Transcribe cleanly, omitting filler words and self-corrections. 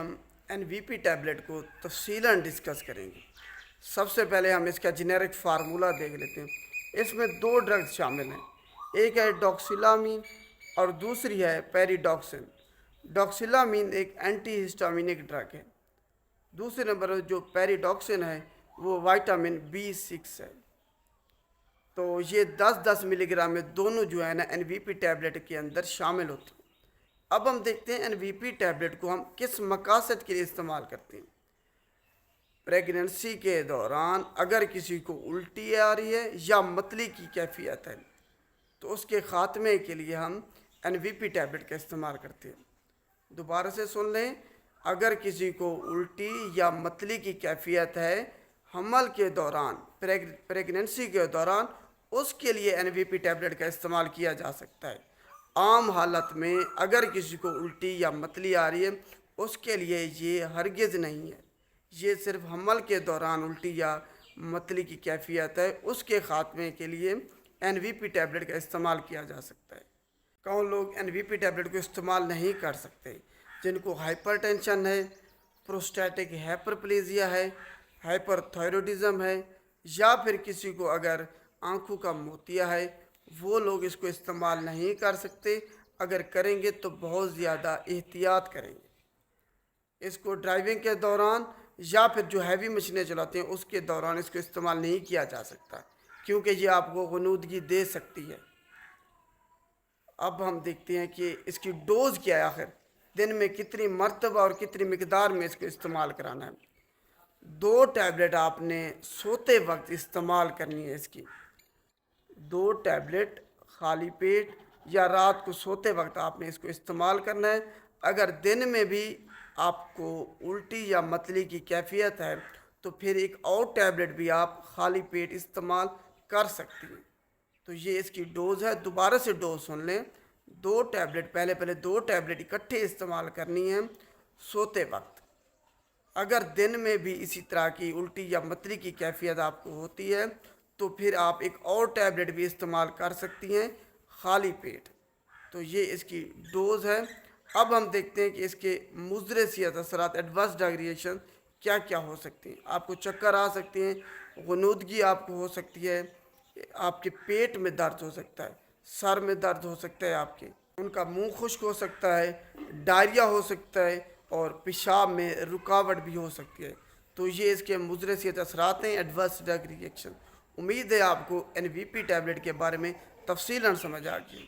ہم NVP tablet کو تفصیلاً discuss کریں گے۔ سب سے پہلے ہم اس کا جنیرک فارمولہ دیکھ لیتے ہیں۔ اس میں دو ڈرگز شامل ہیں، ایک ہے ڈاکسیلامین اور دوسری ہے پیریڈاکسن۔ ڈاکسیلامین ایک اینٹی ہسٹامینک ڈرگ ہے، دوسرے نمبر پر جو پیریڈاکسن ہے وہ وائٹامن B6 ہے۔ تو یہ 10-10 ملی گرام میں دونوں جو ہے نا NVP ٹیبلٹ کے اندر شامل ہوتے ہیں۔ اب ہم دیکھتے ہیں NVP ٹیبلٹ کو ہم کس مقاصد کے لیے استعمال کرتے ہیں۔ پریگننسی کے دوران اگر کسی کو الٹی آ رہی ہے یا متلی کی کیفیت ہے تو اس کے خاتمے کے لیے ہم NVP ٹیبلٹ کا استعمال کرتے ہیں۔ دوبارہ سے سن لیں، اگر کسی کو الٹی یا متلی کی کیفیت ہے حمل کے دوران، پریگننسی کے دوران، اس کے لیے NVP ٹیبلٹ کا استعمال کیا جا سکتا ہے۔ عام حالت میں اگر کسی کو الٹی یا متلی آ رہی ہے اس کے لیے یہ ہرگز نہیں ہے، یہ صرف حمل کے دوران الٹی یا متلی کی کیفیت ہے، اس کے خاتمے کے لیے NVP ٹیبلٹ کا استعمال کیا جا سکتا ہے۔ کون لوگ NVP ٹیبلٹ کو استعمال نہیں کر سکتے؟ جن کو ہائپر ٹینشن ہے، پروسٹیٹک ہائپرپلیزیا ہے، ہائپر تھائرائیڈزم ہے، یا پھر کسی کو اگر آنکھوں کا موتیا ہے، وہ لوگ اس کو استعمال نہیں کر سکتے۔ اگر کریں گے تو بہت زیادہ احتیاط کریں گے۔ اس کو ڈرائیونگ کے دوران یا پھر جو ہیوی مشینیں چلاتے ہیں اس کے دوران اس کو استعمال نہیں کیا جا سکتا، کیونکہ یہ آپ کو غنودگی دے سکتی ہے۔ اب ہم دیکھتے ہیں کہ اس کی ڈوز کیا ہے، آخر دن میں کتنی مرتبہ اور کتنی مقدار میں اس کو استعمال کرانا ہے۔ 2 ٹیبلٹ آپ نے سوتے وقت استعمال کرنی ہے۔ اس کی 2 ٹیبلٹ خالی پیٹ یا رات کو سوتے وقت آپ نے اس کو استعمال کرنا ہے۔ اگر دن میں بھی آپ کو الٹی یا متلی کی کیفیت ہے تو پھر ایک اور ٹیبلٹ بھی آپ خالی پیٹ استعمال کر سکتی ہیں۔ تو یہ اس کی ڈوز ہے، دوبارہ سے ڈوز سن لیں۔ 2 ٹیبلٹ پہلے 2 ٹیبلٹ اکٹھے استعمال کرنی ہیں سوتے وقت۔ اگر دن میں بھی اسی طرح کی الٹی یا متلی کی کیفیت آپ کو ہوتی ہے تو پھر آپ ایک اور ٹیبلٹ بھی استعمال کر سکتی ہیں خالی پیٹ۔ تو یہ اس کی ڈوز ہے۔ اب ہم دیکھتے ہیں کہ اس کے مضر صحت اثرات، ایڈورس ڈرگ ریئیکشن کیا کیا ہو سکتے ہیں۔ آپ کو چکر آ سکتے ہیں، غنودگی آپ کو ہو سکتی ہے، آپ کے پیٹ میں درد ہو سکتا ہے، سر میں درد ہو سکتا ہے، آپ کے ان کا منہ خشک ہو سکتا ہے، ڈائریا ہو سکتا ہے، اور پیشاب میں رکاوٹ بھی ہو سکتی ہے۔ تو یہ اس کے مضر صحت اثرات ہیں، ایڈورس ڈرگ ریئیکشن۔ امید ہے آپ کو NVP ٹیبلٹ کے بارے میں تفصیلاً سمجھ آ گئی۔